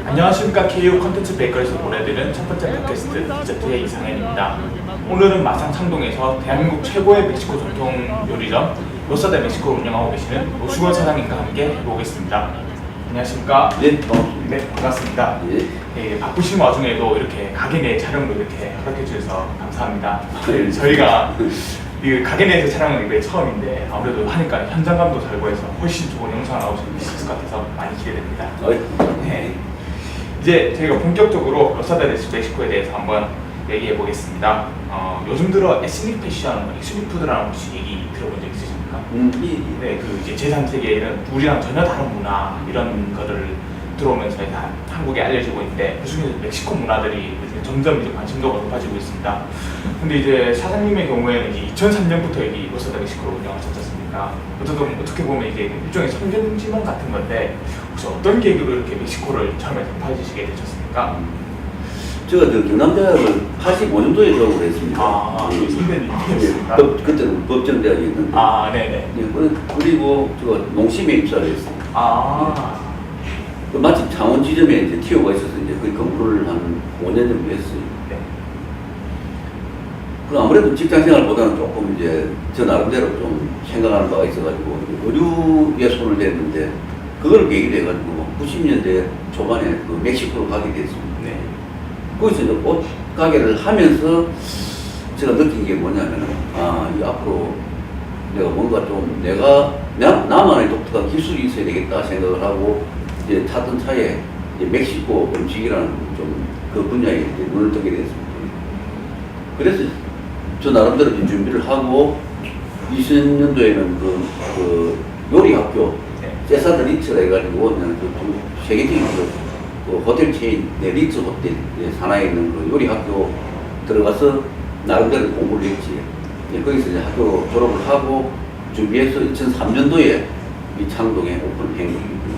안녕하십니까. KU 콘텐츠 베이커에서 보내드리는 첫 번째 팟캐스트 디저트의 이상현입니다. 오늘은 마산 창동에서 대한민국 최고의 멕시코 전통 요리점 로사데 멕시코를 운영하고 계시는 노수건 사장님과 함께 해보겠습니다. 안녕하십니까. 네, 반갑습니다. 네, 반갑습니다. 예. 바쁘신 와중에도 이렇게 가게 내 촬영도 이렇게 허락해 주셔서 감사합니다. 저희가 이 가게 내에서 촬영은 이게 처음인데 아무래도 하니까 현장감도 살고 해서 훨씬 좋은 영상을 나올 수 있을 것 같아서 많이 기대됩니다. 네. 이제 저희가 본격적으로 로사데 멕시코에 대해서 한번 얘기해 보겠습니다. 요즘 들어 에스닉 패션, 익스닉 푸드라는 혹시 얘기 들어본 적 있으십니까? 네, 그 이제 제3세계에는 우리랑 전혀 다른 문화 이런 거를 들어오면서 한국에 알려지고 있는데 그중에 멕시코 문화들이 점점 이제 관심도가 높아지고 있습니다. 근데 이제 사장님의 경우에는 이제 2003년부터 여기 로사데 멕시코를 운영하셨지 않습니까? 어떻게 보면 이제 일종의 선전지문 같은 건데 혹시 어떤 계기로 이렇게 멕시코를 처음에 접하시게 되셨습니까? 제가 저 경남대학을 85년도에 졸업을 했습니다. 예, 선배님이셨습니까? 그때는 법정대학이었는데. 네네. 예, 그리고 제가 농심에 입사를 했습니다. 마침 창원 지점에 이제 티오가 있어서 이제 그 근무를 한 5년 정도 했어요. 네. 그 아무래도 직장 생활보다는 조금 이제 저 나름대로 좀 생각하는 바가 있어가지고 의류에 손을 댔는데 그걸 계기로 해가지고 90년대 초반에 그 멕시코로 가게 됐습니다. 네. 거기서 이제 옷 가게를 하면서 제가 느낀 게 뭐냐면 이 앞으로 내가 뭔가 좀 나만의 독특한 기술이 있어야 되겠다 생각을 하고 이제 타던 차에 이제 멕시코 음식이라는 좀 그 분야에 이제 눈을 뜨게 됐습니다. 그래서 저 나름대로 이제 준비를 하고 2000년도에는 그 요리 학교 세사드 리츠라 해가지고 그 세계적인 그 호텔 체인 리츠 호텔 산하에 있는 그 요리 학교 들어가서 나름대로 공부를 했지. 거기서 이제 학교 졸업을 하고 준비해서 2003년도에 이 창동에 오픈한 겁니다.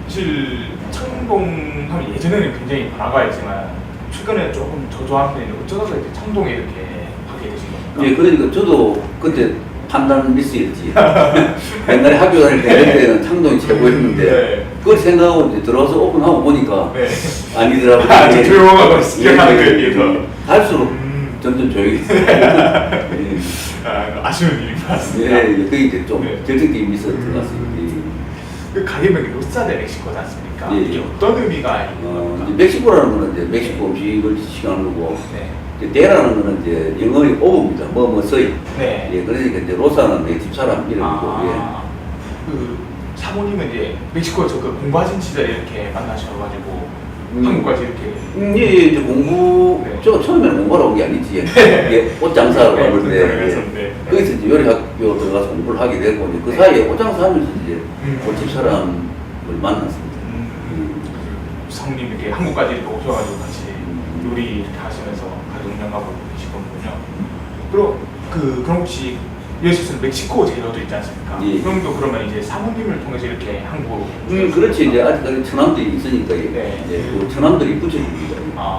사실 창동 하면 예전에는 굉장히 번화가 있지만 최근에 조금 저조한 편인데 어쩌다가 이제 창동에 이렇게 하게 되신 겁니까? 예, 그러니까 저도 그때 판단 미스였지. 옛날에 학교 다닐 때는 창동이 최고였는데 네. 그걸 생각하고 이제 들어와서 오픈하고 보니까 네. 아니더라고요. 좀 조용하고 시작하는 거에 비해서 갈수록 점점 조용해졌어요. 예. 아쉬운 일인 것 같습니다. 예, 그게 이제 좀 네. 결정적인 미스가 들어갔어요. 그 가게명이 로사데 멕시코지 않습니까? 예. 이게 어떤 의미가 있는 겁니까? 이제 멕시코라는 거는 이제 멕시코 음식을 지칭하는 거고, 네. 이제 데라는 거는 이제 영어의 오브입니다. 서이. 네. 예, 그러니까 이제 로사는 내 집사람 이름이고, 그 사모님은 이제 멕시코에서 그 공부하신 시절에 이렇게 만나셔가지고 한국까지 이렇게. 예, 이제 공부, 네. 제가 처음에는 공부하러 온 게 아니지. 예, 옷장사로 네, 왔는데, 네. 거기서 이제 요리학교 들어가서 공부를 하게 되고, 이제 그 사이에 옷장사 하면서 이제 그 집사람을 만났습니다. 사모님 이렇게 한국까지 이렇게 오셔가지고 같이 요리 이렇게 하시면서 가게 운영하고 계시거든요. 그럼 혹시 여기서는 멕시코 재료도 있지 않습니까? 예. 그럼도 그러면 이제 사모님을 통해서 이렇게 한국으로. 그렇지. 이제 아직까지 처남들이 있으니까, 네. 이제 그 처남들이 붙여줍니다.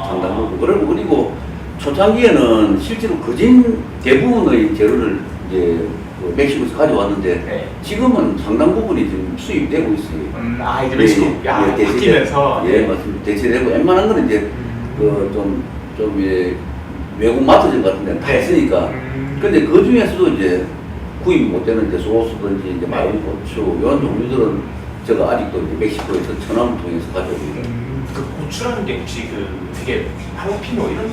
상당히. 그리고 초창기에는 실제로 거진 대부분의 재료를 이제 그 멕시코에서 가져왔는데, 네. 지금은 상당 부분이 지금 수입되고 있어요. 이제 멕시코 바뀌면서. 예, 맞습니다. 대체되고, 웬만한 거는 이제 좀 외국 마트점 같은 데는 다 네. 있으니까. 근데 그 중에서도 이제 구입 못 되는 이제 소스든지 이제 마른 고추, 이런 종류들은 제가 아직도 이제 멕시코에서 천암을 통해서 가져오고 있습니다. 그 고추라는 게 혹시 그 되게 할라피뇨 이런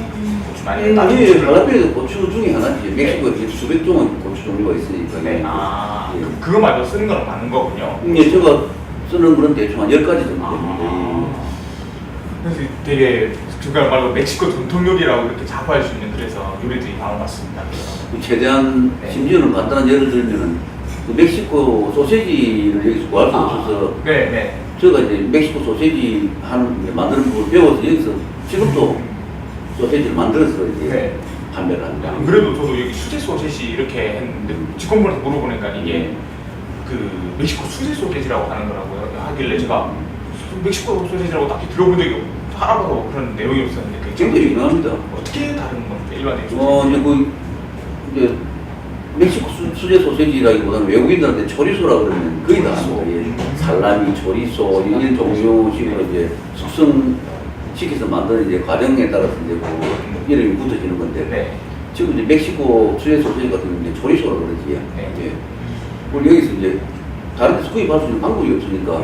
고추 아니에요? 예, 할라피뇨 고추 중에 하나지. 멕시코에 수백 종의 고추 종류가 있으니까. 네. 예. 그거 말고 쓰는 거는 많은 거군요. 예, 제가 쓰는 그런 대충 한 10가지 정도 됩니다. 그래서 되게 중간 말로 멕시코 전통 요리라고 이렇게 자부할 수 있는 그래서 요리들이 많은 것 같습니다. 최대한 네. 심지어는 간단한 예를 들면은 그 멕시코 소세지를 여기서 구할 수 없어서 네. 제가 이제 멕시코 소세지 만드는 걸 배워서 여기서 지금도 소세지를 만들어서 이제 판매를 합니다. 안 그래도 저도 여기 수제 소세지 이렇게 했는데 직원분한테 물어보니까 이게 그 멕시코 수제 소세지라고 하는 거라고요. 하길래 제가 멕시코 소세지라고 딱히 들어본 적이 알아봐도 그런 내용이 없었는데 굉장히 유명합니다. 어떻게 다른 건데 일반적인 소세지? 이제 멕시코 수제 소세지라기보다는 외국인들한테 초리소라 그러면 거의 다 초리소. 합니다. 예. 살라미, 초리소 이런 종류식으로 이제 숙성시켜서 만드는 이제 과정에 따라서 이제 그 이름이 붙어지는 건데 네. 지금 이제 멕시코 수제 소세지 같은 경우는 이제 초리소라 그러지. 네. 예. 그리고 여기서 이제 다른 데서 구입할 수 있는 방법이 없으니까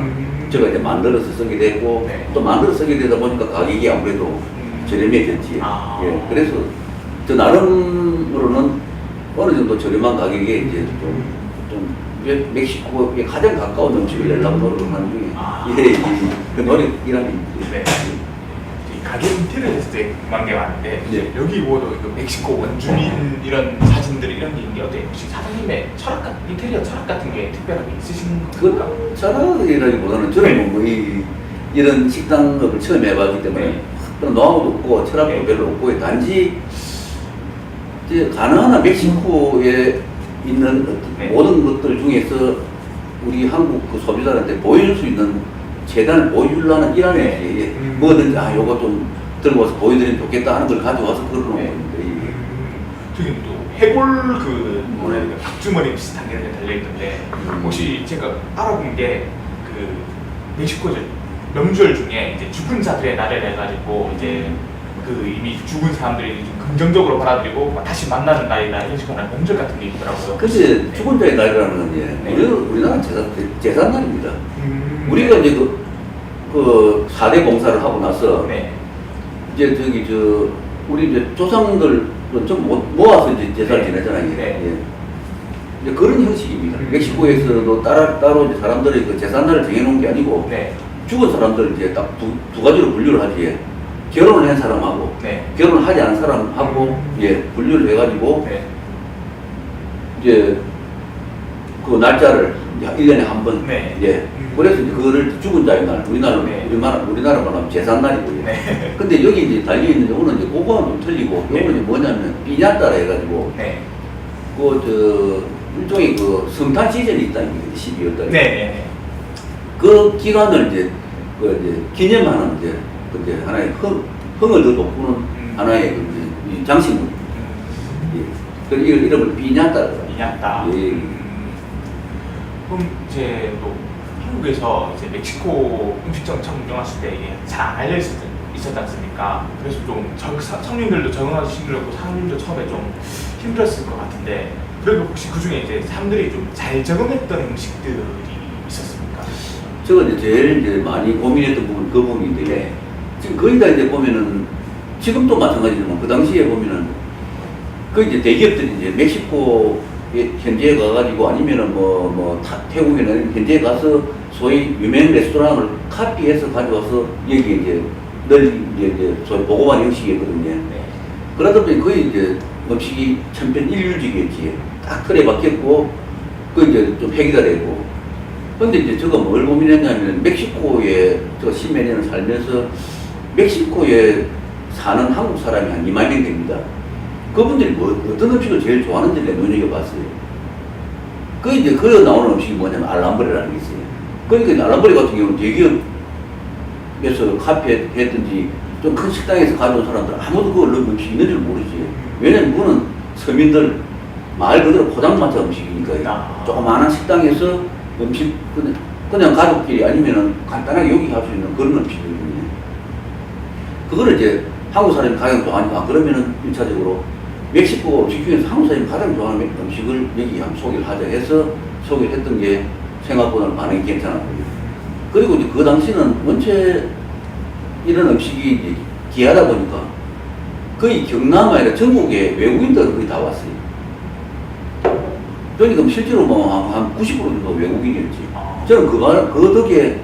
제가 이제 만들어서 쓰게 됐고 네. 또 만들어서 쓰게 되다 보니까 가격이 아무래도 저렴해졌지. 아. 예. 그래서 저 나름으로는 어느 정도 저렴한 가격에 이제 좀 멕시코에 가장 가까운 음식을 내려고 노력을 하는 중에 아. 예, 그 노력이라는 게 네. 이 가게 인테리어 했을 때 궁금한 게 많은데 네. 여기 뭐도 이거 멕시코 원주민 이런 사진들 이런 게 있는데 어때? 혹시 사장님의 인테리어 철학 같은 게 특별하게 있으신 건가? 그 철학이라기보다는 저는 뭐 이런 식당업을 처음 해봤기 때문에 네. 그런 노하우도 없고 철학도 네. 별로 없고 단지 이제 가능한 한 멕시코에 있는 어떤 네. 모든 것들 중에서 우리 한국 그 소비자한테 보여줄 수 있는 재단을 보여주려는 일환이 네. 뭐든지 요거 좀 들고 와서 보여드리면 좋겠다 하는 걸 가져와서 그러는 네. 겁니다. 저기 또 해골 그 뭐라 해야 되나 박주머니 비슷한 게 달려있던데 혹시 제가 알아본 게 그 멕시코 명절 중에 이제 죽은 자들의 날을 해가지고 이제 그 이미 죽은 사람들이 좀 긍정적으로 받아들이고 다시 만나는 날이나 이런 식으로 하는 명절 같은 게 있더라고요. 근데 죽은 자의 날이라는 건 이제 네. 우리나라 제산 날입니다. 네. 우리가 이제 그 4대 봉사를 하고 나서 네. 이제 우리 이제 조상들 좀 모아서 이제 제사를 네. 지내잖아요. 네. 예. 이제 그런 형식입니다. 멕시코에서도 따로 이제 사람들이 그 제삿날을 정해놓은 게 아니고 네. 죽은 사람들 이제 딱 두 가지로 분류를 하지. 결혼을 한 사람하고 네. 결혼을 하지 않은 사람하고 예 분류를 해가지고 네. 이제 그 날짜를 이제 1년에 한 번. 네. 예. 그래서 이제 그거를 죽은 자의 날, 네. 우리나라로 하면 제삿날이고요. 네. 근데 여기 이제 달려있는 요거는 이제 그거는 좀 틀리고, 네. 요거는 뭐냐면, 삐냐따라 해가지고, 네. 일종의 그 성탄 시즌이 있다는 게 12월 달에. 네. 네. 그 기간을 이제 기념하는 이제 하나의 흥을 더 돋구는 하나의 이 장식물. 예. 그 이름을 삐냐따라. 이냐따. 예. 그럼 이제 또 한국에서 이제 멕시코 음식점 처음 운영하실 때 이게 잘 안 알려 있었지 않습니까? 그래서 좀 성인들도 적응하기 힘들었고 사람들도 처음에 좀 힘들었을 것 같은데 그래도 혹시 그 중에 이제 사람들이 좀 잘 적응했던 음식들이 있었습니까? 제가 이제 제일 이제 많이 고민했던 부분 그 부분인데 네. 지금 거의 다 이제 보면은 지금도 마찬가지지만 그 당시에 보면은 그 이제 대기업들이 이제 멕시코에 현지에 가가지고 아니면은 태국이나 현지에 가서 소위 유명 레스토랑을 카피해서 가져와서 여기 이제 이제 소위 보고만 형식이었거든요. 네. 그러다 보니 거의 이제 음식이 천편일률적이었지. 딱 틀에 박혔고 그 이제 좀 폐기가 되고. 근데 이제 제가 뭘 고민했냐면 멕시코에 저 십몇 년을 살면서 멕시코에 사는 한국 사람이 한 2만 명 됩니다. 그분들이 어떤 음식을 제일 좋아하는지 내가 눈여겨봤어요. 그 이제 그 나오는 음식이 뭐냐면 알람브레라는 게 있어요. 그러니까 알람브레 같은 경우는 대기업에서 카페 했든지 좀 큰 식당에서 가져온 사람들 아무도 그 음식이 있는 줄 모르지. 왜냐면 그거는 서민들 말 그대로 포장마차 음식이니까 조그마한 식당에서 음식 그냥 가족끼리 아니면은 간단하게 요기 할 수 있는 그런 음식이거든요. 그거를 이제 한국 사람이 가장 좋아하니까 그러면은 1차적으로 멕시코 음식 중에서 한국 사람이 가장 좋아하는 음식을 여기 한번 소개를 하자 해서 소개를 했던 게 생각보다 반응이 괜찮았고요. 그리고 이제 그 당시는 원체 이런 음식이 이제 귀하다 보니까 거의 경남 아니라 전국에 외국인들 거의 다 왔어요. 그러니까 실제로 한 90% 정도 외국인이었지. 저는 그 덕에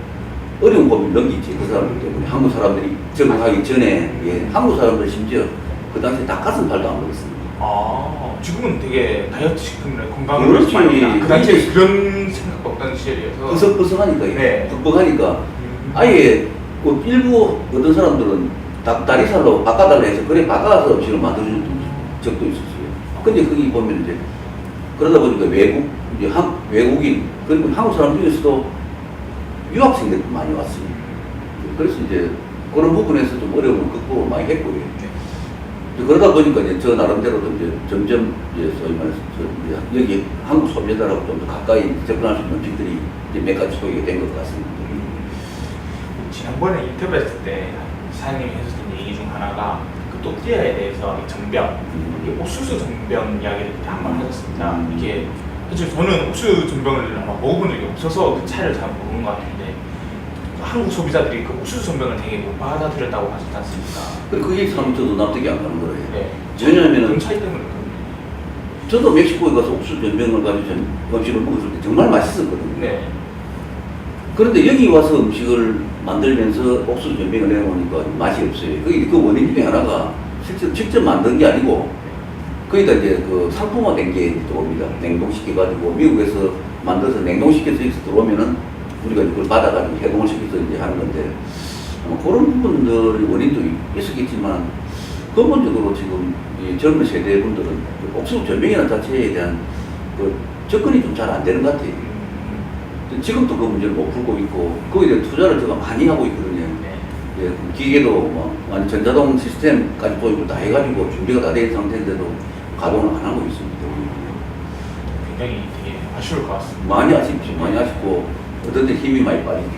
어려운 고민을 넘기지, 그 사람들 때문에. 한국 사람들이 적응하기 전에, 예, 한국 사람들 심지어 그 당시에 닭가슴살도 안 먹었습니다. 지금은 되게 다이어트 식품을 건강을 그렇지. 위해서 많이 먹나? 그 당시에 그런 생각 없던 시절이어서. 버석버석하니까, 네. 벅벅하니까. 아예 그 일부 어떤 사람들은 다리살로 바꿔달라 해서 그래 바꿔서 음식을 만들어준 적도 있었어요. 근데 거기 보면 이제 그러다 보니까 외국인, 그리고 한국 사람 중에서도 유학생들이 많이 왔어요. 그래서 이제 그런 부분에서 좀 어려움을 극복을 많이 했고요. 그러다 보니까 이제 저 나름대로도 이제 점점 이제 소위 말해서 여기 한국 소비자들하고 좀 더 가까이 접근할 수 있는 음식들이 이제 몇 가지 소개가 된 것 같습니다. 지난번에 인터뷰했을 때 사장님이 해주셨던 얘기 중 하나가 그 또띠아에 대해서 이 전병, 이게 옥수수 전병 이야기를 한번 하셨습니다. 이게 사실 저는 옥수수 전병을 아마 먹어본 적이 없어서 그 차이를 잘 모르는 것 같은데 한국 소비자들이 그 옥수수 전병을 되게 못 받아들였다고 하셨지 않습니까? 그게 참 저도 납득이 안 가는 거예요. 네. 왜냐하면은 그 차이 때문에 저도 멕시코에 가서 옥수수 전병을 가지고 음식을 먹었을 때 정말 맛있었거든요. 네. 그런데 여기 와서 음식을 만들면서 옥수수 전병을 내놓으니까 맛이 없어요. 그 원인 중에 하나가 직접 만든 게 아니고 거기다 이제 그 상품화된 게 들어옵니다. 냉동시켜가지고 미국에서 만들어서 냉동시켜서 여기서 들어오면은 우리가 그걸 받아가지고 해동을 시켜서 이제 하는 건데 그런 부분들이 원인도 있었겠지만 근본적으로 지금 이 젊은 세대 분들은 그 옥수수 전병이라는 자체에 대한 그 접근이 좀 잘 안 되는 것 같아요. 지금도 그 문제를 못 풀고 있고 거기에 대한 투자를 제가 많이 하고 있거든요. 예, 기계도 뭐 전자동 시스템까지 도입을 다 해가지고 준비가 다 된 상태인데도 가동을 안 하고 있습니다. 굉장히 되게 아쉬울 것 같습니다. 많이 아쉽죠. 많이 아쉽고 어떤 데 힘이 많이 빠지죠.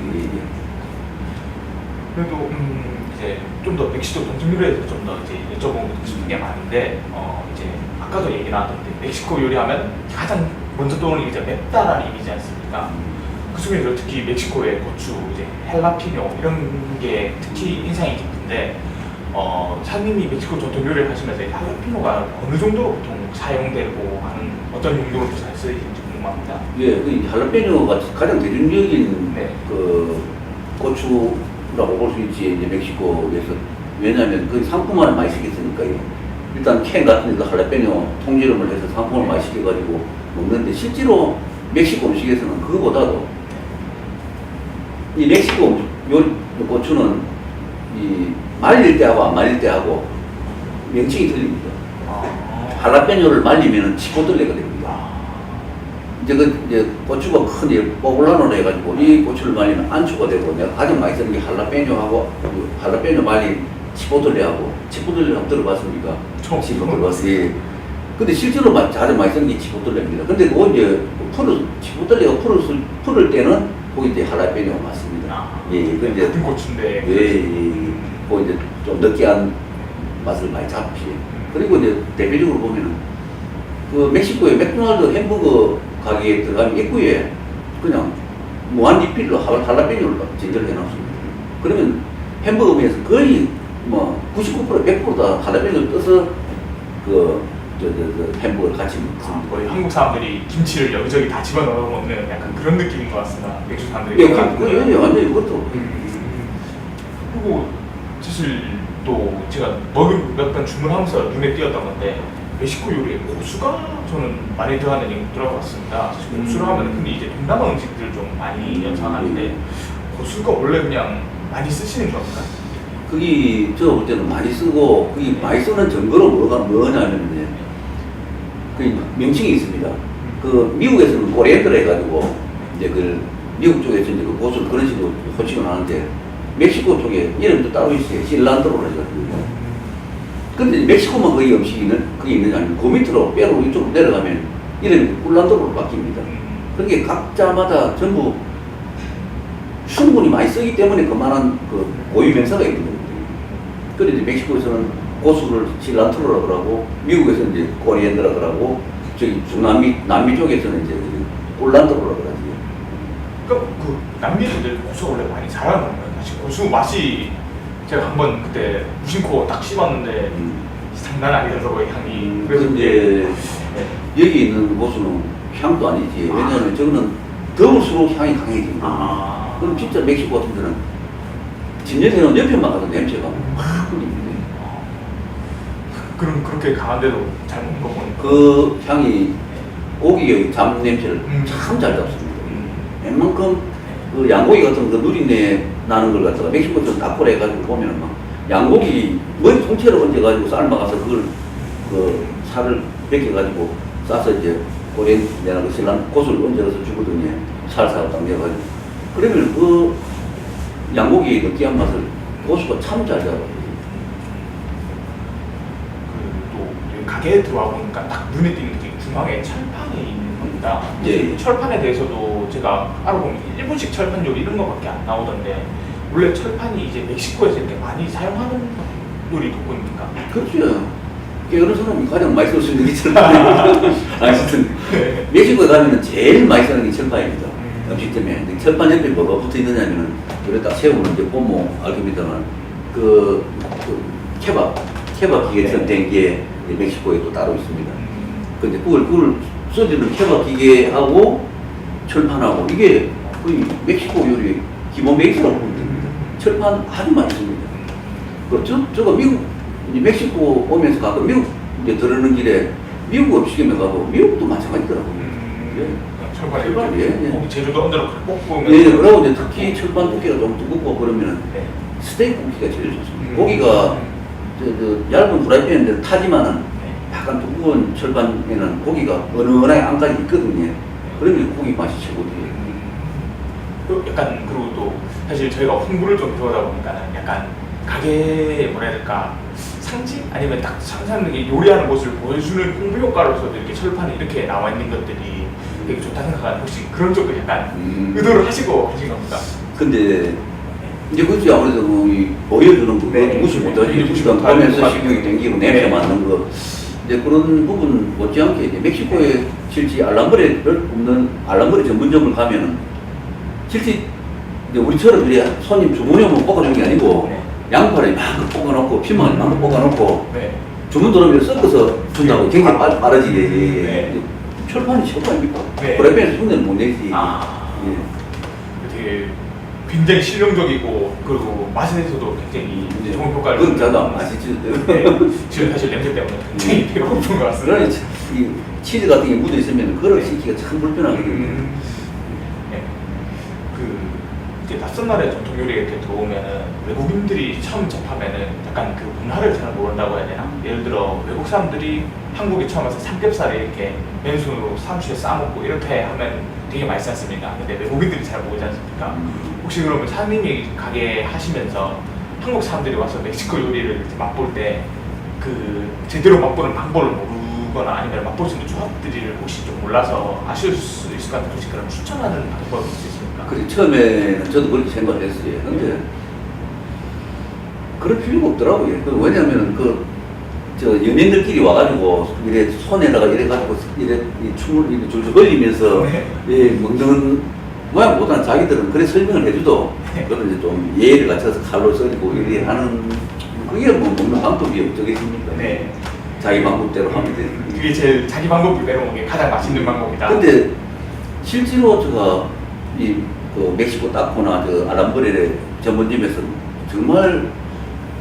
그래도 이제 좀 더 멕시코 동쪽 요리에서 좀 더 이제 여쭤보고 싶은 게 많은데 이제 아까도 얘기 나왔던데 멕시코 요리하면 가장 먼저 떠오르는 게 이제 맵다라는 이미지 않습니까? 그 중에서 특히 멕시코의 고추, 이제 헬라피뇨 이런 게 특히 인상이 깊은데 사장님이 멕시코 전통 요리를 하시면서 헬라피뇨가 어느 정도로 보통 사용되고 하는 어떤 용도로 잘 쓰이는지 궁금합니다. 예, 그 할라페뇨가 가장 대중적인 네. 그 고추라고 볼 수 있지 이제 멕시코에서 왜냐하면 그 상품화를 많이 시켰으니까요. 일단 캔 같은 데도 할라페뇨 통지름을 해서 상품을 많이 시켜가지고 먹는데 실제로 멕시코 음식에서는 그거보다도 이 멕시코 고추는 이 말릴 때하고 안 말릴 때하고 명칭이 틀립니다. 할라페뇨를 말리면은 치포틀레가 됩니다. 이제 고추가 큰 포블라노로 해가지고 이 고추를 말리면 안초가 되고 내가 가장 많이 쓰는 게 할라페뇨하고 할라페뇨 말린 치포틀레하고 치포틀레 한번 들어봤습니까? 처음 들어봤어요. 예. 근데 실제로 가장 많이 쓰는 게 치포틀레입니다. 근데 그거 이제 치포틀레가 풀을 때는 거기 이제 할라페뇨가 맞습니다. 예, 그 이제 같은 고추인데. 그 이제 좀 느끼한 맛을 많이 잡지. 그리고 이제 대표적으로 보면은 그 멕시코의 맥도날드 햄버거 가게에 들어가면 입구에 그냥 무한 리필로 할라페뇨를 진열을 해놨습니다. 그러면 햄버거면에서 거의 뭐 99% 100%다 할라페뇨를 떠서 그 햄버거를 같이 먹습니다. 거의 한국 사람들이 김치를 여기저기 다 집어넣어 먹는 약간 그런 느낌인 것 같습니다. 멕시코 사람들이. 예, 완전히 그것도. 그리고 사실 또 제가 몇 번 주문하면서 눈에 띄었던 건데 멕시코 요리에 고수가 저는 많이 들어가는 얘기 들어봤습니다. 사실 고수를 하면 근데 이제 동남아 음식들 좀 많이 연상하는데 고수가 원래 그냥 많이 쓰시는 겁니까? 그게 제가 볼 때는 많이 쓰고 그게 많이 쓰는 증거로 뭐냐면 그 명칭이 있습니다. 그 미국에서는 코리앤더라 해가지고 이제 그 미국 쪽에서 이제 그 고수를 그런 식으로 호칭을 하는데 멕시코 쪽에 이름도 따로 있어요. 실란트로라 해가지고. 근데 멕시코만 거기 음식이 그게 있느냐 하면 그 밑으로 빼로 이쪽으로 내려가면 이름이 꿀란트로로 바뀝니다. 그게 각자마다 전부 충분히 많이 쓰기 때문에 그만한 그 고유 명사가 있는 겁니다. 그런데 멕시코에서는 고수를 실란트로라고 하고 미국에서는 이제 코리앤더라고 하고 저기 남미 쪽에서는 이제 꿀란트로라고 하지. 그러니까 그 남미인들 고수가 원래 많이 잘하는 건가요? 사실 고수 맛이 제가 한번 그때 무심코 딱 씹었는데 장난 아니더라고요 향이. 그래서 이제 여기 있는 고수는 향도 아니지. 왜냐하면 저거는 더울수록 향이 강해집니다. 그럼 진짜 멕시코 같은 데는 진열해놓은 옆에만 가도 냄새가 확 풀립니다. 그럼 그렇게 강한데도 잘 먹는 거 보니까 그 향이 고기의 잡 냄새를 참 잘 잡습니다. 웬만큼 그 양고기 같은 그 누린내 나는 걸 갖다가 멕시코에서 닭고라 해가지고 보면은 막 양고기 머리 통째로 얹어가지고 삶아가서 그걸 그 살을 벗겨가지고 싸서 이제 고랭내나 그 신랑 고수를 얹어서 주거든요. 살사가 딱 내가지고 그러면 그 양고기 느끼한 맛을 고수가 참 잘 잡아요. 가게에 들어와 보니까 딱 눈에 띄는 게 중앙에 철판이 있는 겁니다. 예. 철판에 대해서도 제가 알아보면 일본식 철판 요리 이런 거밖에 안 나오던데 원래 철판이 이제 멕시코에서 이렇게 많이 사용하는 요리 돋보입니까? 그렇죠. 여러 사람이 가장 많이 쓸 수 있는 게 철판이에요. 아무튼 멕시코에 가면 제일 많이 쓰는 게 철판입니다. 음식점에. 근데 철판 옆에 뭐가 붙어 있느냐면은 그래 딱 세우는 이제 보면 알겠습니다만 그 케밥 기계처럼 된 게 멕시코에 또 따로 있습니다. 근데 그걸 써주는 케밥 기계하고 철판하고 이게 거의 멕시코 요리 기본 베이스라고 보면 됩니다. 철판 아주 많이 씁니다. 저거 미국 이제 멕시코 오면서 가끔 미국 이제 들어오는 길에 미국 음식점에 가도 미국도 마찬가지더라고요. 철판에 철판, 예. 고기 재료도 언더로 볶으면 예, 그러고 이제 특히 철판 두께가 좀 두껍고 그러면은 네. 스테이크 굽기가 제일 좋습니다. 고기가 저 얇은 프라이팬인데 타지만은 약간 두꺼운 철판에는 고기가 은은하게 안까지 있거든요. 그러면 고기 맛이 최고예요. 약간 그리고 또 사실 저희가 홍보를 좀 들어가다 보니까는 약간 가게에 뭐라 해야 될까 상징 아니면 딱 상상력이 요리하는 모습을 보여주는 홍보 효과로서도 이렇게 철판에 이렇게 나와 있는 것들이 되게 좋다 생각하는 혹시 그런 쪽도 약간 의도를 하시고 하신 겁니까? 근데 이제 그것이 아무래도 이 보여주는 거 네. 무시 못하지. 네. 무시 일단 못하는 보면서 거 식욕이 땡기고 냄새 네. 맡는 거. 이제 그런 부분 못지않게 이제 멕시코에 실제 알람버레를 굽는 알람버레 전문점을 가면은 실제 이제 우리처럼 이제 손님 주문이 오면 볶아주는 게 아니고 네. 양파를 마음껏 볶아놓고 피망을 마음껏 볶아놓고 네. 주문 들어오면 섞어서 준다고 굉장히 빠르지. 네. 철판이 최고입니까? 네. 프라이팬에서 흉내는 못 내지. 아. 예. 되게 굉장히 실용적이고 그리고 맛에서도 굉장히 좋은 효과를 그건 저도 안 맛있죠. 네. 지금 사실 냄새 때문에 굉장히 배고픈 것 같습니다. 그러니 이 치즈 같은 게 묻어 있으면 그걸 씻기가 참 불편하거든요. 네. 그 이제 낯선 나라의 전통 요리에 이렇게 들어오면은 외국인들이 처음 접하면은 약간 그 문화를 잘 모른다고 해야 되나? 예를 들어 외국 사람들이 한국에 처음 와서 삼겹살을 이렇게 맨손으로 사무실에 싸먹고 이렇게 하면 되게 맛있지 않습니까? 근데 외국인들이 잘 모르지 않습니까? 혹시 그러면 사장님이 가게 하시면서 한국 사람들이 와서 멕시코 요리를 이렇게 맛볼 때 그 제대로 맛보는 방법을 모르거나 아니면 맛볼 수 있는 조합들을 혹시 좀 몰라서 아실 수 있을 것 같은데 혹시 그런 추천하는 방법이 있으십니까? 그래 처음에는 저도 그렇게 생각했어요. 근데 그럴 필요가 없더라고요. 왜냐하면 저 연예인들끼리 와가지고 이래 손에다가 이래 가지고 이래 이 춤을 이래 줄줄 흘리면서 네. 예, 먹는 모양보다는 자기들은 그래 설명을 해줘도 네. 그런 이제 좀 예의를 갖춰서 칼로 썰고 이래 하는 그게 뭐 먹는 방법이 어쩌겠습니까? 네. 자기 방법대로 하면 되지. 그게 제일 자기 방법을 내놓은 게 가장 맛있는 방법이다. 근데 실제로 제가 그 멕시코 타코나 저 알람브레 전문점에서 정말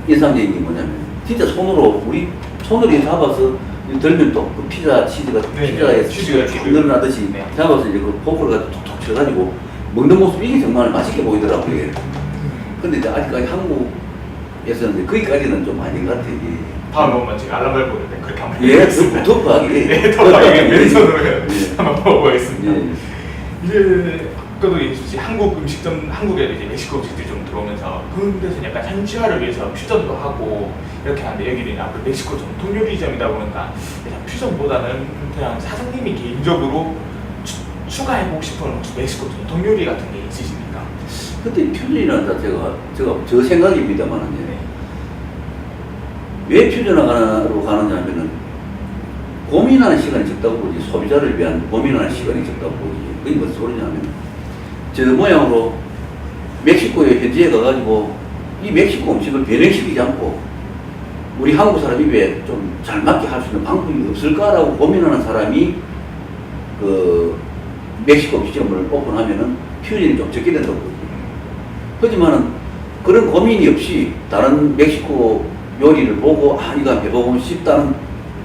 인상적인 게 뭐냐면 진짜 손으로 우리 손으로 잡아서 들면 또 그 피자 치즈가 네, 피자에 치즈가 쭉 이렇게 늘어나듯이 네. 잡아서 이제 그 포크를 가지고 톡톡 쳐가지고 먹는 모습 이게 정말 맛있게 보이더라고요. 근데 이제 아직까지 한국에서는 이제 거기까지는 좀 아닌 것 같아요. 이게. 다음에 오면 제가 알람을 보는데 그렇게 한번 예, 해보겠습니다. 덮하게. 네, 덮하게 맨손으로 예. 한번 먹어보겠습니다. 예. 이제 아까도 얘기했듯이 한국 음식점, 한국에 이제 멕시코 음식들이 좀 들어오면서 그런 데서 약간 현지화를 위해서 퓨전도 하고 이렇게 하는데 여기는 아무래도 멕시코 전통 요리점이다 보니까 그냥 퓨전보다는 그냥 사장님이 개인적으로 추가해보고 싶은 혹시 멕시코 전통 요리 같은 게 있으십니까? 근데 퓨전이라는 자체가 제가 저 생각입니다만은 네. 왜 퓨전으로 가느냐 하면은 고민하는 시간이 적다고 보지 소비자를 위한 고민하는 시간이 적다고 보지 그게 무슨 소리냐 하면 저 모양으로 멕시코에 현지에 가가지고 이 멕시코 음식을 변형시키지 않고 우리 한국 사람 입에 좀 잘 맞게 할 수 있는 방법이 없을까라고 고민하는 사람이 그 멕시코 음식점을 오픈하면은 퓨전이 좀 적게 된다고 보지 하지만은 그런 고민이 없이 다른 멕시코 요리를 보고 아 이거 한번 해보고 싶다는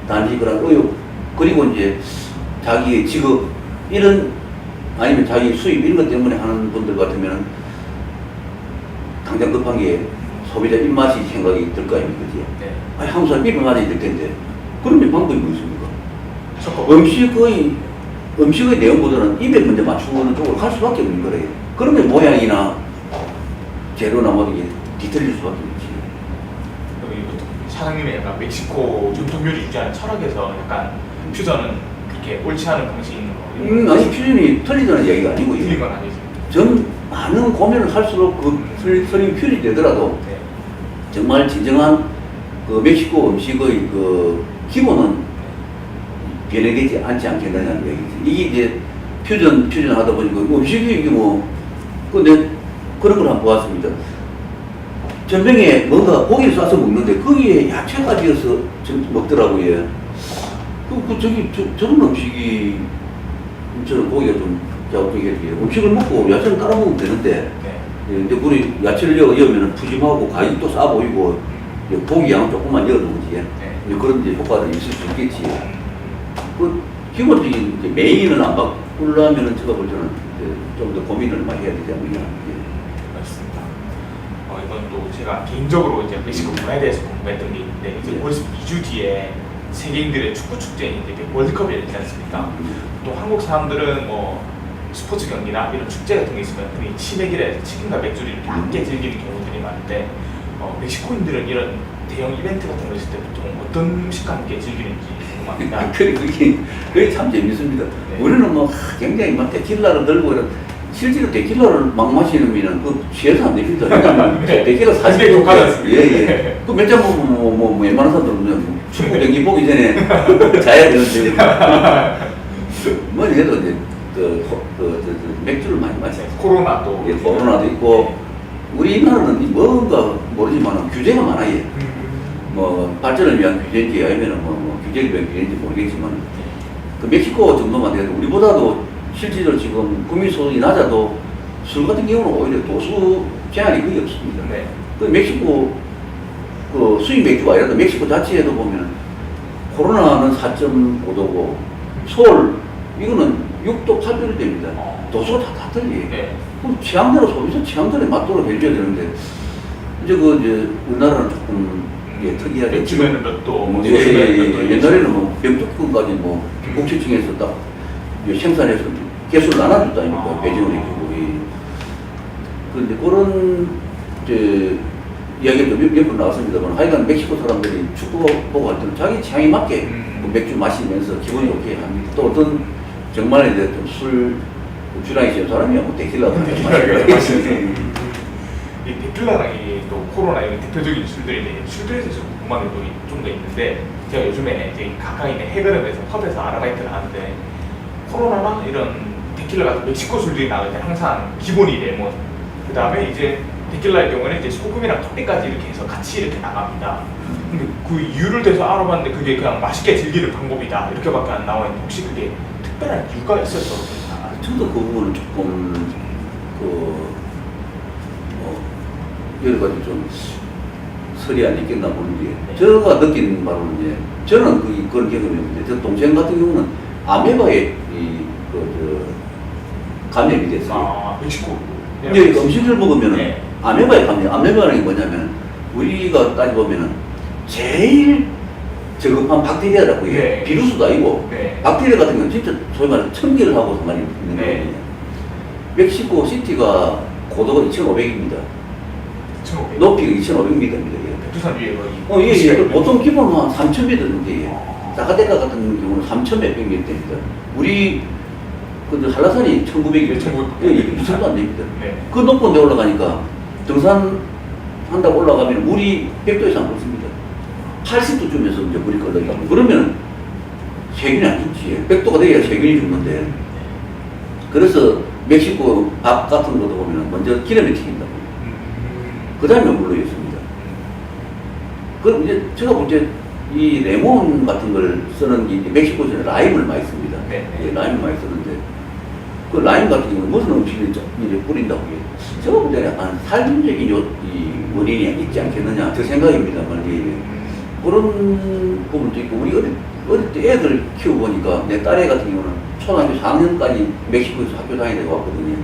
단지 그런 의욕 그리고 이제 자기의 직업 이런 아니면 자기 수입 이런 것 때문에 하는 분들 같으면 당장 급한 게 소비자 입맛이 생각이 들 거 아닙니까? 그지? 네. 아니 한국 사람 입맛 맞아야 될 텐데 그러면 방법이 뭐 있습니까? 섞어. 음식의 내용보다는 입에 먼저 맞추는 쪽으로 갈 수밖에 없는 거래요. 그러면 모양이나 재료나 뭐 이게 뒤틀릴 수밖에 없지. 사장님의 약간 멕시코 전통 요리 유지하는 철학에서 약간 퓨전은 그렇게 옳지 않은 방식인 거. 아니 퓨전이 틀리다는 얘기가 아니고요. 틀린 건 아니지. 전 많은 고민을 할수록 그 설립 퓨전이 되더라도 네. 정말 진정한 그 멕시코 음식의 그 기본은 변해되지 않지 않겠느냐는 얘기지. 이게 이제 퓨전 하다 보니까 음식이 이게 뭐 근데 그런 걸 한번 보았습니다. 전병에 뭔가 고기를 싸서 먹는데 거기에 야채까지 넣어서 먹더라고요. 저런 음식이 저는 고기가 좀 제가 어떻게 해야 돼요? 음식을 먹고 야채를 따라 먹으면 되는데 네. 근데 우리 야채를 넣으면 푸짐하고 가격도 싸 보이고 고기 양 조금만 넣어놓은지 네. 그런 이제 효과도 있을 수 있겠지. 그 기본적인 이제 메인을 안 바꾸려면은 제가 볼 때는 좀 더 고민을 많이 해야 되지 않느냐. 맞습니다. 이건 또 제가 개인적으로 이제 멕시코 문화에 대해서 궁금했던 게 있는데 이제 예. 곧 2주 뒤에 세계인들의 축구 축제인 이제 월드컵이 열리지 않습니까? 또 한국 사람들은 뭐 스포츠 경기나 이런 축제 같은 게 있으면 흔히 치맥이라 치킨과 맥주를 이렇게 함께 즐기는 경우들이 많은데 멕시코인들은 이런 대형 이벤트 같은 거 있을 때 보통 어떤 음식과 함께 즐기는지 궁금합니다. 그게 참 재밌습니다. 네. 우리는 뭐 굉장히 막 데킬라를 들고 이런 실제로 데킬라를 막 마시면 그 취해서 안 됩니다. 왜냐면 네. 데킬라 사실 독하지 않습니까? 예. 그 몇 잔 먹으면 뭐 웬만한 사람들은 축구 경기 보기 전에 자야 되는데 뭐 해도 이제 맥주를 많이 마셔요. 코로나도 예, 코로나도 있고 우리나라는 뭔가 모르지만 규제가 많아요. 뭐 발전을 위한 규제인지 아니면 뭐 규제를 위한 규제인지 모르겠지만 그 멕시코 정도만 돼도 우리보다도 실질적으로 지금 국민 소득이 낮아도 술 같은 경우는 오히려 도수 제한이 거의 없습니다. 네. 그 멕시코 그 수입 맥주가 아니라 멕시코 자체에도 보면 코로나는 4.5도고 서울 이거는 6도 8도를 됩니다. 도수가 다 틀리에요. 네. 그럼 취향대로 소비자 취향대로 맞도록 해줘야 되는데 이제 우리나라는 조금 특이하게 맥주면은 몇 도, 뭐 예, 소주면은 몇 도. 옛날에는 뭐 병특권까지 뭐 국세청에서 딱 생산해서 개수를 나눠줬다니까 배정을 해주고 그런데 그런 이제 이야기가 몇 번 나왔습니다만 하여간 멕시코 사람들이 축구 보고 할 때는 자기 취향에 맞게 그 맥주 마시면서 기분 좋게 합니다. 또 어떤 정말 이제 술 주량이 있는 사람이야 뭐 데킬라도 마시고 이 데킬라랑 또 코로나 이런 대표적인 술들인데 술들에 대해서 궁금한 게 좀 더 있는데 제가 요즘에 이제 가까이 있는 해그름에서 펍에서 아르바이트를 하는데 코로나나 이런 데킬라 같은 멕시코 술들이 나올 때 항상 기본이 레몬 그 다음에 이제 데킬라의 경우는 이제 소금이랑 커피까지 이렇게 해서 같이 이렇게 나갑니다. 근데 그 이유를 대해서 알아봤는데 그게 그냥 맛있게 즐기는 방법이다 이렇게밖에 안 나와 있는데 혹시 그게 특별한 이유가 있어서 그렇나? 저도 그 부분은 조금 여러 가지 좀 설이 안 있겠나 보는 게 제가 느끼는 바로는 이제 저는 그런 경험이 있는데 저 동생 같은 경우는 아메바에 감염이 됐어요. 아 멕시코. 근데 음식을 먹으면 네. 아메바에 감염. 아메바라는 게 뭐냐면 우리가 따져보면 제일 저급한 박테리아라고 해요. 네. 비루스도 아니고 네. 박테리아 같은 건 진짜 소위 말하는 천기를 하고 상관이 있는 네. 거거든요. 멕시코 시티가 고도가 2,500입니다. 2,500. 높이가 2,500m입니다. 백두산 위에 거의. 예. 보통 기본 한 3,000m 정도예요. 자카테카 같은 경우는 3,000몇백 m입니다. 우리 한라산이 1,900m. 1900. 예, 이 정도 안 됩니다. 네. 그 높은 데 올라가니까 등산 한다고 올라가면 물이 100도 이상 없습니다. 80도쯤에서 이제 물이 걸러있다고. 그러면 세균이 안 죽지. 100도가 되어야 세균이 죽는데. 그래서 멕시코 밥 같은 것도 보면 먼저 기름에 튀긴다고. 그 다음에 물로 있습니다. 그럼 이제 제가 볼 때 이 레몬 같은 걸 쓰는 게 멕시코에서는 라임을 많이 씁니다. 네. 예, 라임을 많이 쓰는데 그 라임 같은 경우는 무슨 음식에 이제 뿌린다고 해요. 제가 볼 때는 약간 살균적인 이 원인이 있지 않겠느냐 저 생각입니다만 그런 부분도 있고 우리 어릴 때 애들 키워보니까 내 딸애 같은 경우는 초등학교 4학년까지 멕시코에서 학교 다니다가 왔거든요.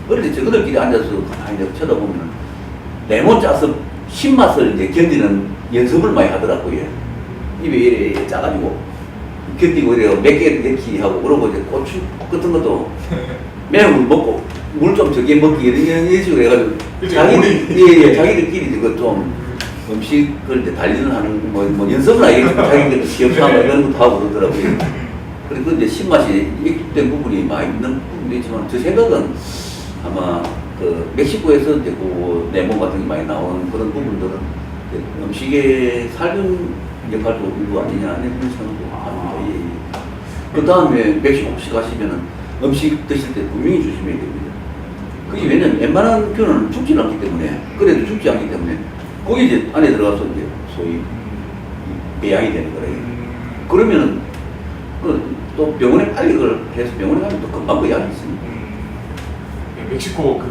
어릴 때 저들끼리 앉아서 가만히 쳐다보면 레몬 짜서 신맛을 이제 견디는 연습을 많이 하더라고요. 입에 이래 짜가지고 견디고 이래요. 몇 개 넣기 하고 그러고 이제 고추 같은 것도 매운 물 먹고 물 좀 적게 먹기 이런 식으로 해가지고 자기들끼리 그거 좀 음식을 이제 달리는 하는 뭐 연습을 하겠지만 자기들 기억상하고 이런 것도 하고 그러더라고요. 그리고 이제 신맛이 익숙된 부분이 많이 있는 부분도 있지만 제 생각은 아마 그 멕시코에서 이제 그 레몬 같은 게 많이 나오는 그런 부분들은 이제 음식의 살균 역할도 일부 아니냐 이런 생각도 합니다. 예. 그 다음에 멕시코 혹시 가시면은 음식 드실 때 분명히 조심해야 됩니다. 그게 왜냐면 웬만한 균은 죽지 않기 때문에, 그래도 죽지 않기 때문에, 거기 이제 안에 들어가서 이제 소위 배양이 되는 거래요. 그러면은, 또 병원에 빨리 그걸 해서 병원에 가면 또 금방 그 약이 있습니다. 멕시코 그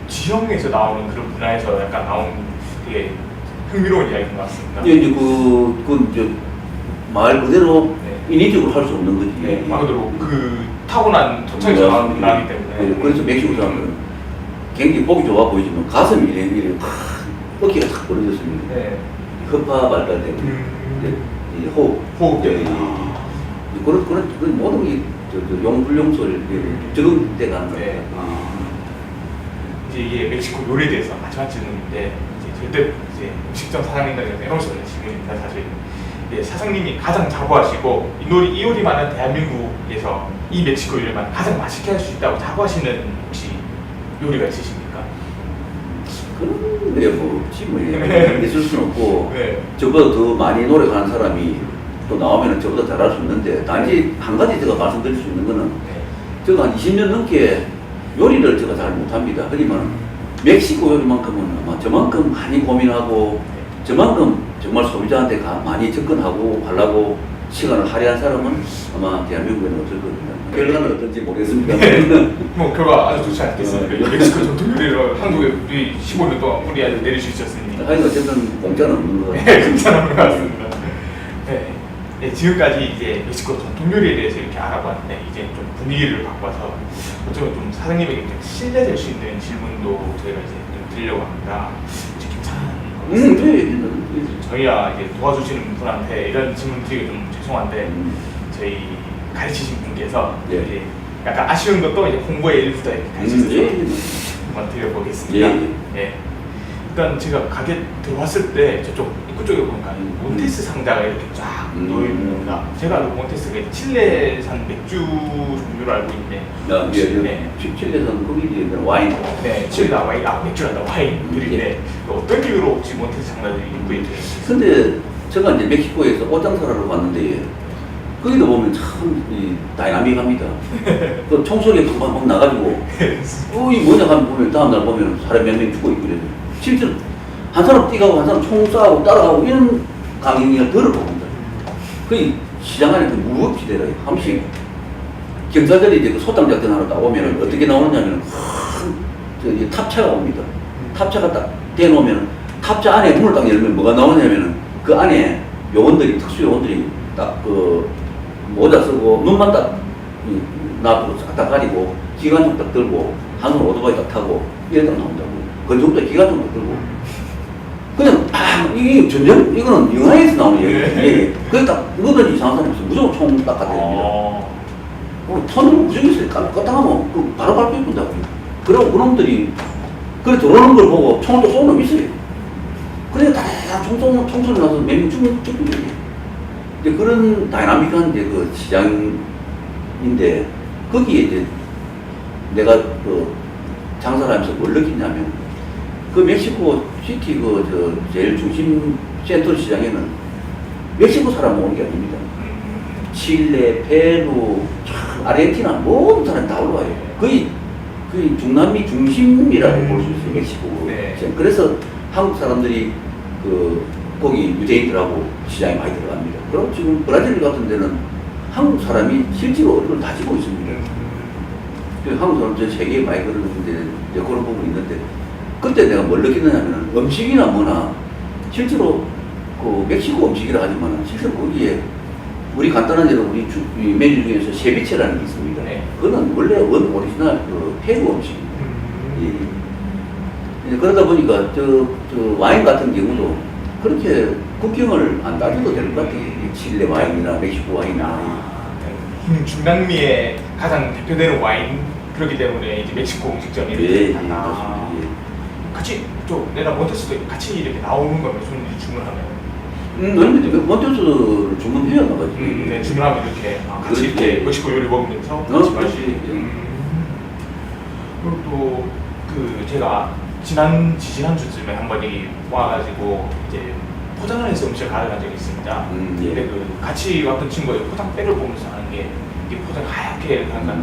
지형에서 나오는 그런 문화에서 약간 나온 되게 흥미로운 이야기인 것 같습니다. 이제 이제 말 그대로 네. 인위적으로 할 수 없는 거지. 네, 말 그대로 그 타고난 토착에서 나온 문화이기 때문에. 네, 그래서 멕시코 사람들은 굉장히 보기 좋아 보이지만 가슴이 이래 어깨가 탁 벌어졌습니다. 네. 허파 발달 때문에 이제 호흡병이 그런 모든 게 용불용소를 적응돼 가는 거예요. 네. 이제 이게 멕시코 요리에 대해서 마지막 질문인데 이제 절대 이제 음식점 사장님들에게 빼놓을 수 없는 질문입니다. 사실 이제 사장님이 가장 자부하시고 이 요리 많은 대한민국에서 이 멕시코 요리만 가장 맛있게 할 수 있다고 자부하시는 혹시 요리가 있으십니까? 그런 게 뭐 질문이 있을 수는 없고 네. 저보다 더 많이 노력하는 사람이 또 나오면 저보다 잘할 수 있는데 단지 한 가지 제가 말씀드릴 수 있는 거는 네. 제가 한 20년 넘게 요리를 제가 잘 못합니다. 하지만 멕시코 요리만큼은 아마 저만큼 많이 고민하고 저만큼 정말 소비자한테 많이 접근하고 하려고 시간을 할애한 사람은 아마 대한민국에는 없을 겁니다. 결과는 어떤지 모르겠습니다. 뭐 결과 아주 좋지 않겠습니까? 멕시코 전통 요리를 한국에 우리 15년 동안 우리 아들 내릴 수 있었으니. 하여간 어쨌든 공짜는 없는 거 네, 괜찮은 것 같습니다. 네. 네, 지금까지 이제 멕시코 전통 요리에 대해서 이렇게 알아봤는데 이제 좀 분위기를 바꿔서 어쩌면 좀 사장님에게 좀 신뢰될 수 있는 질문도 저희가 이제 좀 드리려고 합니다. 혹시 괜찮은 것 같습니다. 저희가 이제 도와주시는 분한테 이런 질문 드리기 좀 죄송한데 저희 가르치신 분께서 예. 이제 약간 아쉬운 것도 이제 홍보의 일부다 이렇게 가르쳐서 한번 드려보겠습니다. 예. 일단 제가 가게 들어왔을 때 저쪽 입구 쪽에 보니까 몬테스 상자가 이렇게 쫙 놓여있습니다. 제가 알고 몬테스가 칠레산 맥주 종류로 알고 있는데 네. 칠레산 거기 이제 와인. 네, 칠레다 와인, 맥주란다 와인들인데 어떤 이유로 혹시 몬테스 상자들이 입구에 되어 있어요? 근데 제가 이제 멕시코에서 옷장사를 봤는데 거기도 보면 참 다이나믹합니다. 그 총소리가 막 나가지고 이 뭐냐 하면 보면 다음날 보면 사람 몇 명 죽고 있고 그래요. 실제로 한 사람 뛰가고 한 사람 총 쏴고 따라가고 이런 강행을 들어봅니다. 그 시장 안에 무법지 되라 한 번씩 경찰들이 이제 그 소탕 작전하러 나오면 어떻게 나오느냐면 큰 탑차가 옵니다. 탑차가 딱 대놓으면 탑차 안에 문을 딱 열면 뭐가 나오냐면은 그 안에 요원들이 특수 요원들이 딱 그 모자 쓰고 눈만 딱 놔두고 싹 가리고 기관총 딱 들고 한손 오토바이 딱 타고 이래 딱 나온다고. 그 정도 기관총 딱 들고 그냥 이게 전쟁 이거는 영화에서 나오는 얘기예요. 그게 딱 누구든지 이상한 사람이 있으면 무조건 총 딱 갖다 댑니다. 손으로 무조건 있어요. 까딱하면 그 바로 밟고 입는다고. 그러고 그놈들이 그래 들어오는 걸 보고 총을 또 쏘는 놈이 있어요. 그래 다 총소리 나서 몇 명 죽는 거예요. 그런 다이나믹한 이제 그 시장인데 거기에 이제 내가 그 장사를 하면서 뭘 느끼냐면 그 멕시코 시티 제일 중심 센터 시장에는 멕시코 사람 오는 게 아닙니다. 칠레, 페루, 아르헨티나 모든 사람이 다 올라와요. 거의 중남미 중심이라고 볼 수 있어요. 멕시코. 네. 그래서 한국 사람들이 거기 유대인들하고 시장에 많이 들어갑니다. 그럼 지금 브라질 같은 데는 한국 사람이 실제로 얼굴을 다지고 있습니다. 한국 사람 전 세계에 많이 그러는데 이제 그런 부분이 있는데 그때 내가 뭘 느꼈느냐면 음식이나 뭐나 실제로 그 멕시코 음식이라 하지만 실제로 거기에 우리 간단한 예로 우리 메뉴 중에서 세비체라는 게 있습니다. 네. 그거는 원래 오리지널 그 페루 음식입니다. 그러다 보니까 저 와인 같은 경우도 그렇게 국경을 안 따져도 될 것 같아요. 칠레 와인이나 멕시코 와인이나. 중남미의 가장 대표되는 와인 그렇기 때문에 이제 멕시코 음식점이 예, 있다. 같이 좀 내가 몬테스도 같이 이렇게 나오는 거면 손님들이 주문하면. 아니 몬테스를 주문해야 나가지. 네, 주문하면 이렇게 같이 그렇지. 이렇게 멕시코 요리 먹으면서 같이 그렇지. 마시. 그리고 또 그 제가 지난주쯤에 한 번이 와가지고 이제 포장을 해서 음식을 가져간 적이 있습니다. 예. 근데 그 같이 왔던 친구의 포장백을 보면서 하는 게 이게 포장 하얗게 이렇게 하니까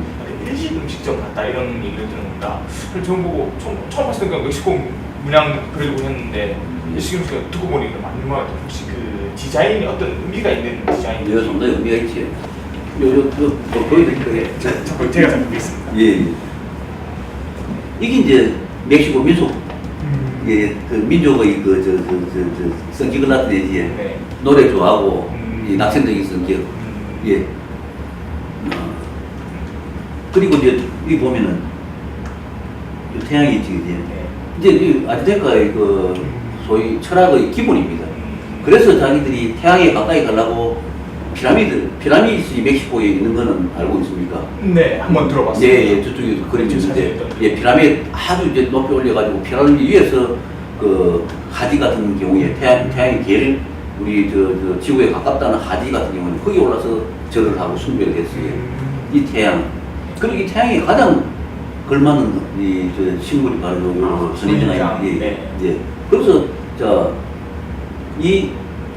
일식 음식점 같다 이런 얘기를 들은 겁니다. 그래서 저는 보고 처음 봤을 때 멕시코 문양 그려주고 했는데 일식 음식을 듣고 보니까 맞는 것 같아요. 혹시 그 디자인이 어떤 의미가 있는 디자인인지? 이거 상당히 의미가 있지. 보여드릴게요. 제가 잡고 있습니다. 예. 이게 이제 멕시코 민속, 예, 그 민족의 성격을 나타내지. 네. 노래 좋아하고, 이 낙천적인 성격. 예. 그리고 이제 여기 보면은 이 태양이 있지, 이제. 네. 이제 이 아즈테카의 그 소위 철학의 기본입니다. 그래서 자기들이 태양에 가까이 가려고 피라미드이 멕시코에 있는 거는 알고 있습니까? 네, 한번 들어봤어요. 예, 저쪽에도 그림이 있는데, 예, 피라미드 아주 이제 높이 올려가지고 피라미드 위에서 그 하지 같은 경우에 태양이 제일 우리 저 지구에 가깝다는 하지 같은 경우는 거기 올라서 절을 하고 숭배를 했어요. 이 태양. 그리고 이 태양이 가장 걸맞는 이 식물이 바로 선인장이. 네. 예. 그래서 이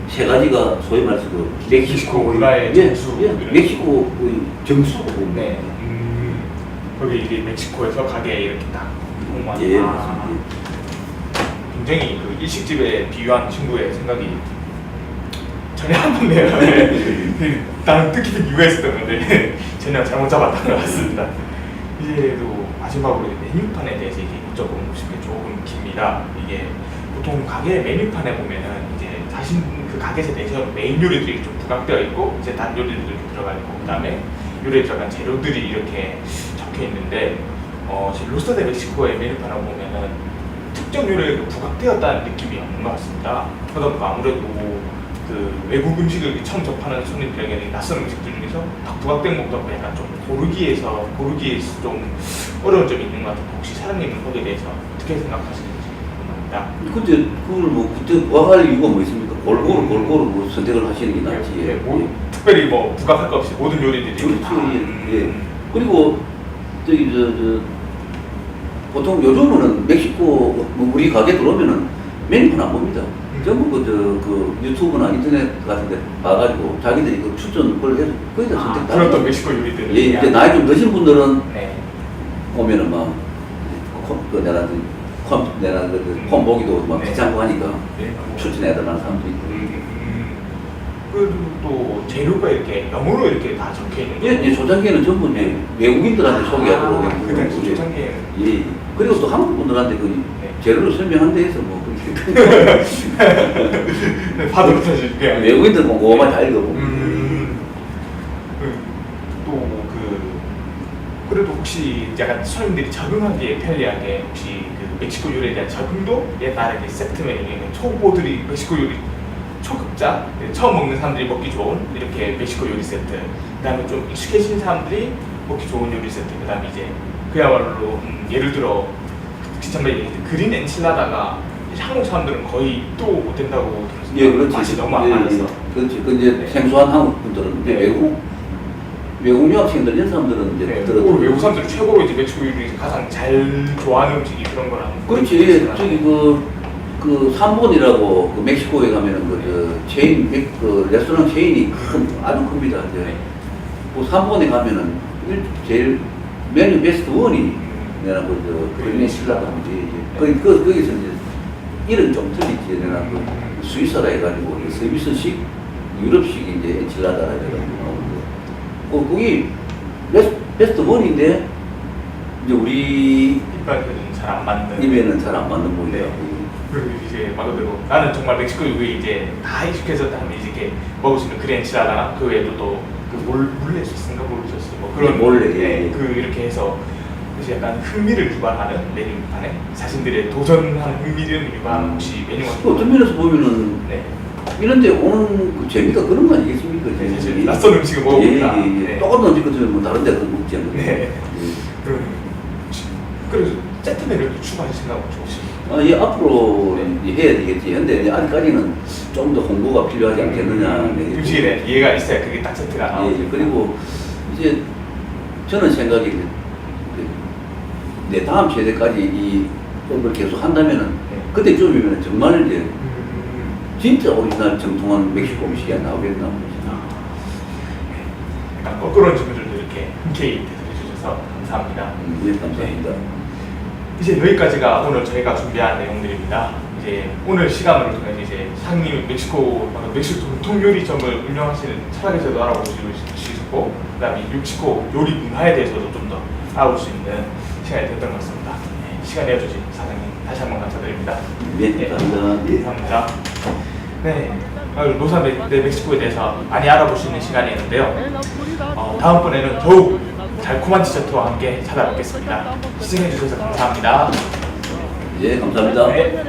세 가지가 소위 말해서 그 멕시코 문화의 정수. 멕시코의 정수. 네. 거기 이제 멕시코에서 가게에 이렇게 딱 공만. 예, 맞습니다. 굉장히 그 일식집에 비유한 친구의 생각이 전혀 안 맞네요. 네. 나는 뜻깊은 이유가 있었던 건데 전혀 잘못 잡았던 것 같습니다. 이제 또 마지막으로 메뉴판에 대해서 이제 여쭤보고 싶은 게 조금 깁니다. 이게 보통 가게 메뉴판에 보면은 이제 자신 그 가게에 대해서 메인 요리들이 좀 부각되어 있고 이제 단 요리들이 이렇게 들어가 있고 그다음에 요리에 들어간 재료들이 이렇게 적혀 있는데 지금 로스터 데 멕시코의 메뉴판을 보면은 특정 요리에 부각되었다는 느낌이 없는 것 같습니다. 그러다 보니까 아무래도 그 외국 음식을 처음 접하는 손님들에게는 낯선 음식들 중에서 딱 부각된 것보다 약간 좀 고르기에서 좀 어려운 점이 있는 것 같은데 혹시 사장님은 거기에 대해서 어떻게 생각하시는지 궁금합니다. 근데 그걸 뭐 그때 부각할 이유가 뭐 있습니까? 골고루 뭐 선택을 하시는 게 낫지. 예, 뭐 특별히 뭐 부각할 거 없이 모든 요리들이 그렇죠. 다, 예. 그리고 저기 보통 요즘은 멕시코 뭐 우리 가게 들어오면은 메뉴판 안 봅니다. 전부 그 유튜브나 인터넷 같은 데 봐가지고 자기들이 그 추천 그걸 해서 거의 다 선택 다 그런 또 하고. 멕시코 요리들. 예, 이제 나이 좀 드신 분들은 네. 오면은 막 내가 폰 보기도 막 네. 귀찮고 하니까 네. 추천해달라는 사람도 있고. 그리고 또 재료가 이렇게 영어로 이렇게 다 적혀 있는 예, 이제 초창기에는 전부 이제 외국인들한테 소개하도록 그 당시 초창기에는 예. 그리고 또 한국 분들한테 그 네. 재료를 설명한 데에서 뭐 그렇게 봐도 못하지 그냥 외국인들은 꼼꼼하게 다 읽어보고. 그래도 혹시 약간 손님들이 적응하기에 편리하게 혹시 그 멕시코 요리에 대한 적응도 옛날에 그 세트 메뉴에 초보들이 멕시코 요리 초급자 처음 먹는 사람들이 먹기 좋은 이렇게 멕시코 요리 세트 그다음에 좀 익숙해진 사람들이 먹기 좋은 요리 세트 그다음에 이제 그야말로 예를 들어 지난번에 그린 엔칠라다가 한국 사람들은 거의 또 못 된다고 들었어요. 예, 그렇지. 맛이 너무 안 맞아서. 그렇지. 그 이제 네. 생소한 한국 분들은 네. 외국 유학생들 이런 사람들은 이제 네, 들어도 외국 사람들이 최고로 이제 멕시코 요리 가장 잘 좋아하는 음식이 그런 거라는 그렇지. 저기 그 삼본이라고 그 멕시코에 가면은 그 체인 그 레스토랑 체인이 아주 큽니다. 이제 네. 그 삼본에 가면은 제일 메뉴 베스트 원이 내가 그린에 신라다든지 거기서 이제 이름 좀 틀리지. 내가 그 스위스라 해가지고 서비스식 유럽식 이제 엔칠라다라 해가지고 나오는데 거기 베스트 원인데 이제 우리 입맛에는 잘 안 맞는. 입에는 잘 안 맞는 모이다. 네. 그리고 이제 말 그대로 나는 정말 멕시코 요리 이제 다 익숙해졌다 하면 이제 이렇게 먹을 수 있는 그렌치라나 그 외에도 또그 몰래 소스인가 모르셨어 뭐 그런 몰래, 네, 예. 그 이렇게 해서 그래서 약간 흥미를 유발하는 메뉴판에 자신들의 도전하는 흥미를 유발하는 혹시 메뉴가 어떤 면에서 보면은 네. 이런데 오는 그 재미가 그런 거 아니겠습니까? 네, 사실 낯선 음식을 먹어본다. 예. 네. 똑같은 음식 같으면 뭐 다른 데서 먹지 않나요? 네. 그래서 세트 메뉴를 추가하실 생각 혹시 없으십니까? 이 앞으로 해야 되겠지. 근데 아직까지는 좀 더 홍보가 필요하지 않겠느냐. 일주일에 이해가 있어야 그게 딱 세트가 나오고. 예, 그리고 이제 저는 생각이 내 다음 세대까지 이 업을 계속 한다면은 그때쯤이면 정말 이제 진짜 오리지널 정통한 멕시코 음식이 나오겠나. 약간 거꾸로 질문들도 이렇게 흔쾌히 대답해 주셔서 감사합니다. 네, 감사합니다. 이제 여기까지가 오늘 저희가 준비한 내용들입니다. 이제 오늘 시간을 통해 이제 상님 멕시코 전통 요리점을 운영하시는 철학에서도 알아보실 수 있었고, 그다음에 멕시코 요리 문화에 대해서도 좀 더 알아볼 수 있는 시간이 됐던 것 같습니다. 네, 시간 내어주신 사장님 다시 한번 감사드립니다. 네, 감사합니다. 예. 감사합니다. 네, 오늘 노사 멕시코에 대해서 많이 알아볼 수 있는 시간이었는데요. 다음번에는 더욱 달콤한 디저트와 함께 찾아뵙겠습니다. 시청해주셔서 감사합니다. 예, 감사합니다. 네.